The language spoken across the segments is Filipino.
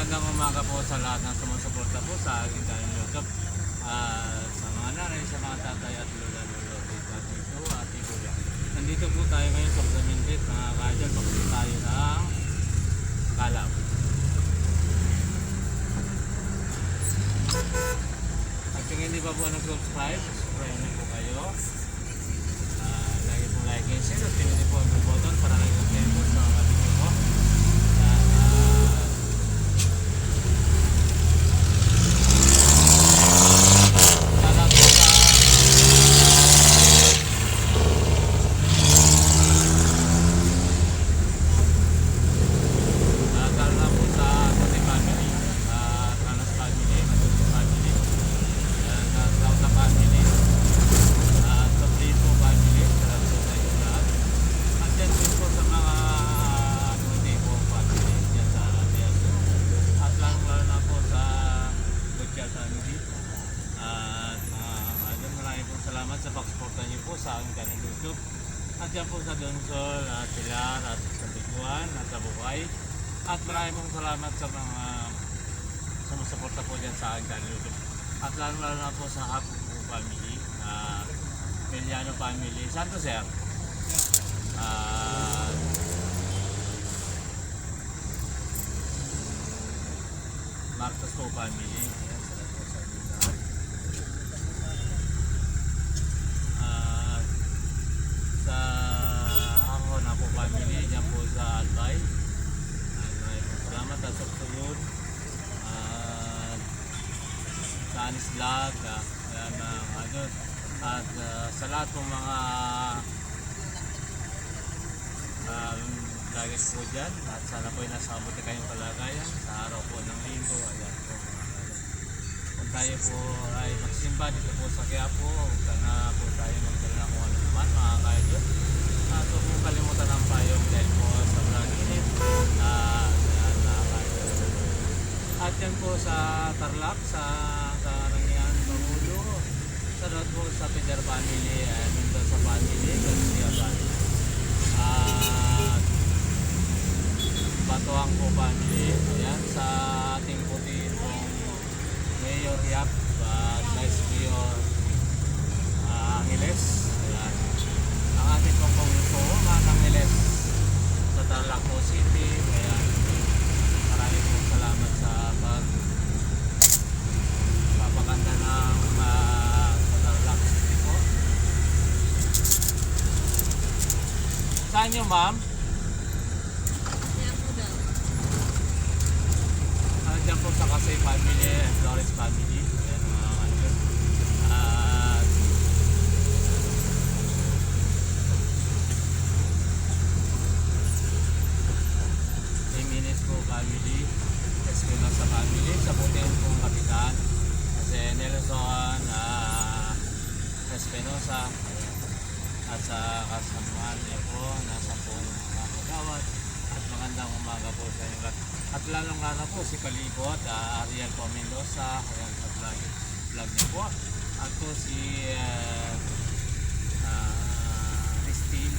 magandang umaga po sa lahat ng sumusuporta po sa aking channel YouTube. Sa mga nanay, sa mga tatay at lula-lula, tita, tito at tito. Nandito po tayo ngayon sa Plamintit, mga kaidol. Papunta tayo ng Calab. At kung hindi pa po nag-subscribe, subscribe na po kayo. Lagi po like and share at pinili po ang button para lagi mag-play po sa mga video ko. Salamat sa pag-suporta niyo po sa aking channel YouTube. At yan po sa Donsol, at Pilar, at sa Biguan, at sa Bukay. At maraming pong salamat sa mga sumusuporta po dyan sa aking channel YouTube. At lalo na po sa Hapu family, Meliano family, Santo Sir. Marcos po family. Family dyan po sa Albay. Salamat at sa tulod sa Anis Vlog at sa lahat ng mga vloggers po dyan, at sana po ay nasa mabuti kayong kalagayan sa araw po ng linggo. Ayan po, kung tayo po ay magsimba dito po sa Quiapo, huwag na po tayo magdala na kung ano naman mga kaidol. At huwag mong kalimutan ang payong dahil po sa Braginip. At yan po sa Tarlac, sa Karangian, Bangulo, sa lahat po sa Pilar family, Mendoza family, Garcia family, Batuang po family. Ayan, sa ating puti pong Mayor Yap, Vice Mayor Angeles. Ayan, ang ating pong po, Angeles sa Tarlac po City. Ayan, maraming pong salamat sa papaganda ng sa Tarlac City po. Saan nyo, ma'am? Diyan po sa Kasay family and Flores family. Ayan, mga kaidol. Family, Espinosa family, sa putin pong kapitan, kasi Nelson Espinosa, at sa kasamaan niya po, nasa pong mga kagawad, at magandang umaga po sa inyo. At lalong lalo po si Palibot, Ariel po Mendoza, ayan sa vlog niya po, at po si Christine,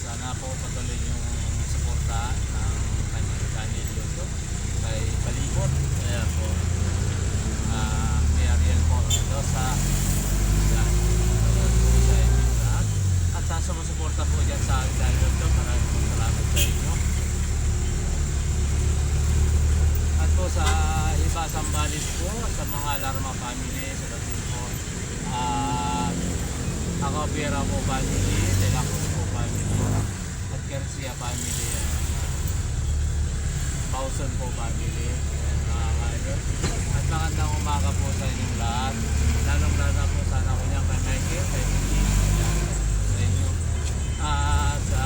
sana po patuloy yung suportahan ng kanyang channel YouTube kay Palibot. Ayan po, kay Ariel po Mendoza, sa inyo lahat. At sa sumusuporta po dyan sa channel YouTube, maraming po salamat sa inyo. At po sa iba Sambalis po, sa mga Alarma family, sa dating po Acapera po family, De La Cruz po family, at Garcia family, Bauson po family, mga kaidol. At magandang umaga po sa inyong lahat. Lalong-lalo po sana ko niyan kay Michael, kay Miki, sa inyo. At sa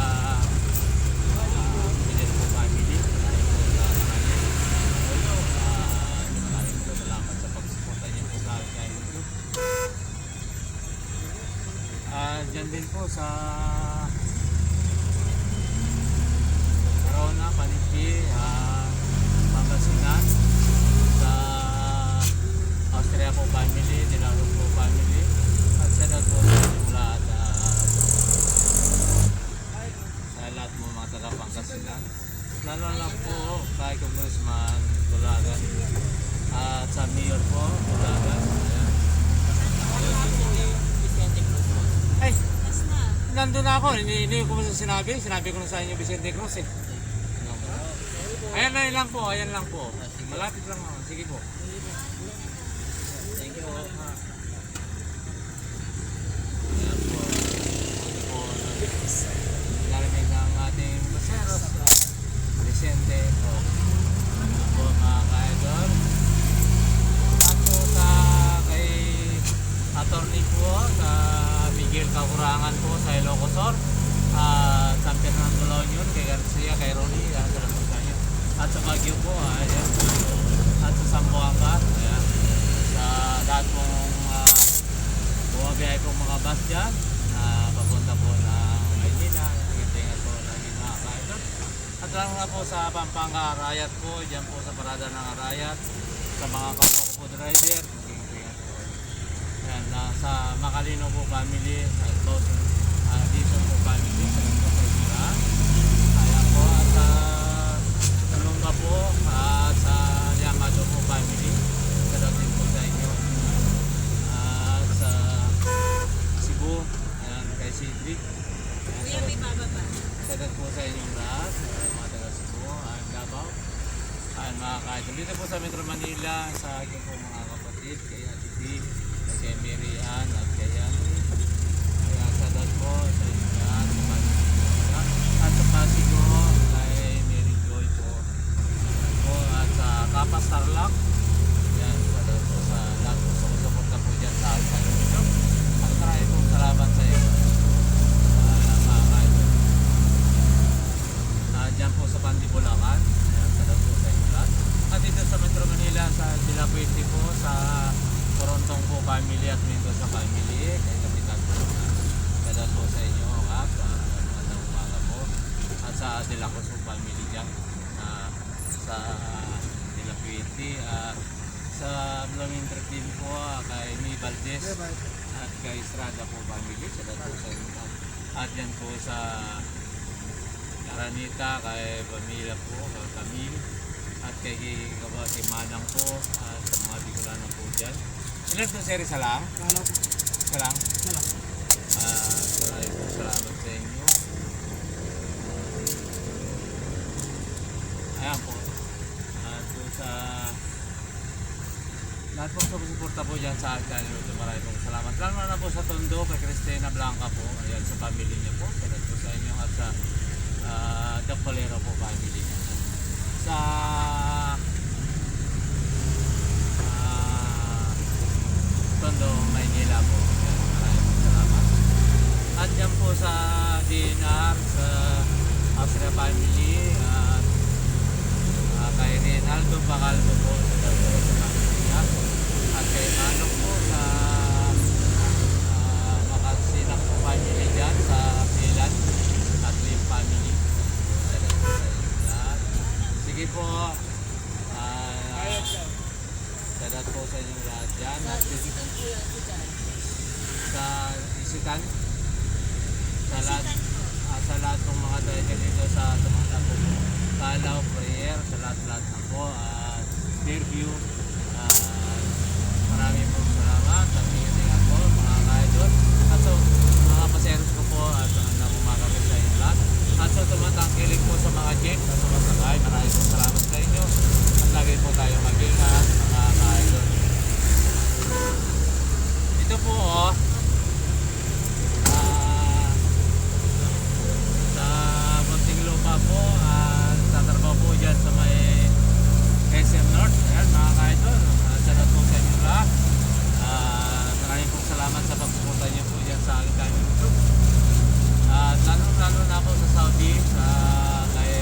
Miles po family, ay po sa maraming po salamat sa pagsuporta niyo po sa aking YouTube. Diyan din po sa Corona, Paniki, Pangasinan, sa Austria po family, Dilarong po family, at sa lahat po sa inyong lahat. nandun na ako, hindi ko sa sinabi ko na sa inyo Vicente Cruz eh. Ayan na lang po, ayan lang po. Malapit lang ako, sige po. Thank you po. Ayan po. Ito po, narinig ng ating baseros, Vicente Cruz. Ayan po mga ka-idol. At po sa kay attorney po, sa Miguel Kakurangan po sa Ilocos Sur, San Fernando La Union, kay Garcia, kay Ronnie, salamat po sa inyo. At sa Baguio po, ayan. At sa Zamboanga, ayan. Sa lahat pong bumabiyahe pong mga bus dyan, papunta po ng Maynila, ingat po lagi mga ka-idol. At lang nga po sa Pampanga Arayat po, dyan po sa parada ng Arayat, sa mga kapwa ko po driver, ingat po. Ayan, sa Macalino po family, at both dito po family, sa mga po sila. Ayan po, at sa Tulunga po, at sa Yamado po family, salamat po sa inyo. At sa Cebu, ayan, kay Cedric. Kuya, may bababa. Salamat po sa inyong lahat, mga taga Cebu, Davao. Ayan mga ka-idol. Dito po sa Metro Manila, sa aking po mga kapatid, kay Ate Vic, kay Mary Ann, at kay Yanni. Kaya sadat po sa inyo lahat, sa Manila. At sa Pasig po, kay Mary Joy po. Ayan po, at sa Kapas Tarlac. Yan, sadat po sa lahat po sumusuporta po dyan sa aking video. At maraming pong salamat sa iyo. Ayan mga ka-idol. Dyan po sa Pandi Bulacan. Ayan, sadat po sa inyo lahat. At dito sa Metro Manila, sa Dilapuiti po, sa Torontong po family at Mendoza family, kay Kapitan po. Sadat po sa inyo, at magandang umaga po. At sa De La Cruz po family dyan, sa Dilapuiti, sa Blooming din po, kay Mi Valdez, at kay Estrada po family, sadat po sa inyo. At yan po sa Aranita, kay Pamila po, kay Camille, at kay Manang po, at sa mga Bicolano po dyan. Ilan po sir, isa lang? Isa lang? Maraming po salamat sa inyo. Ayan po. At po sa lahat po sumusuporta po dyan sa channel ito, maraming po salamat. Lalo na po sa Tondo, kay Cristina Blanca po, ayan sa family niya po, salamat po sa inyo, at sa Doc Polero po family niya. Sa Tondo, Maynila po, ayan, maraming po salamat. At yan po sa DNR, sa Austria family, at kay Rinaldo Bacalbo po, sa family niya. At kay Manong po sa Makasilang po family dyan sa Pilan at Lim family. Sige po, sadat po sa inyong lahat dyan. At sa isitan, sa lahat ng mga tayo dito sa tumata po po. Kalaw, prayer, sa lahat-lahat na po. Fairview, maraming po salamat. At ingat po mga ka-idol. At so, mga paseros ko po at nakumakapit sa inyo lahat. At sa tumatangkilik po sa mga jeep na sumasakay, maraming po salamat sa inyo. At lagi po tayo mag-ingat mga ka-idol. Ito po sa Muntinlupa po, tatrabaho po dyan sa may SM North. Ayan mga ka-idol, salamat po sa inyo lahat. Maraming po salamat sa pagpupunta niyo po dyan sa aking channel YouTube. At lalo na po sa Saudi, kay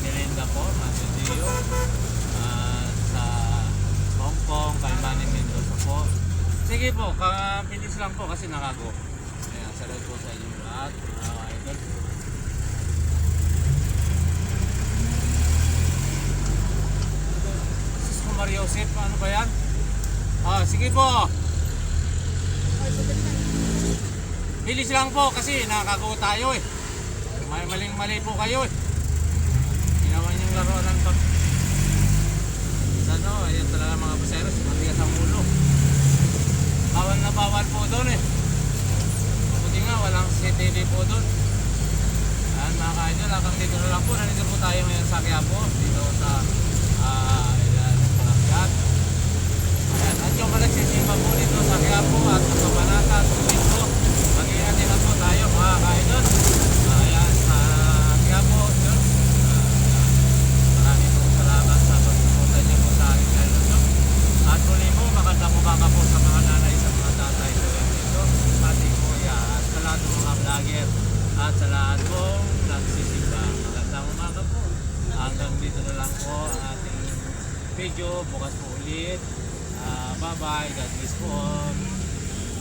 Melinda po, Matthew Dio, sa Hong Kong, kay Manny Mendoza po. Sige po, bilis lang po kasi nakago. Ayan, salamat po sa inyo lahat, mga idol. Sis ko Mario Joseph, ano ba yan? Sige po. Bilis lang po kasi nakakago tayo eh. Maling-mali po kayo eh. Ginawa niyong laruan ng pag... Ano, ayan talaga mga baseros, matigas ang ulo. Bawal na bawal po doon eh. walang CCTV po doon. Ayan mga ka-idol, hanggang dito na lang po. Nandito po tayo ngayon sa Quiapo, dito sa Palanggat. Ayan, at yung kalagsisimba po dito sa Quiapo at sa Kabanata, tubig po. Mag-iingat din po tayo mga ka-idol. Ayan, sa Quiapo, yun. Maraming po salamat sa pagsuporta niyo po sa aking channel YouTube. At muli po, magandang umaga po sa mga nanay, sa mga tatay ko yan dito, ating kuya, at sa lahat ng mga vlogger, at sa lahat pong nagsisimba. Magandang umaga po. Hanggang dito na lang po ang ating video. Bukas po ulit. Bye bye. God bless po all.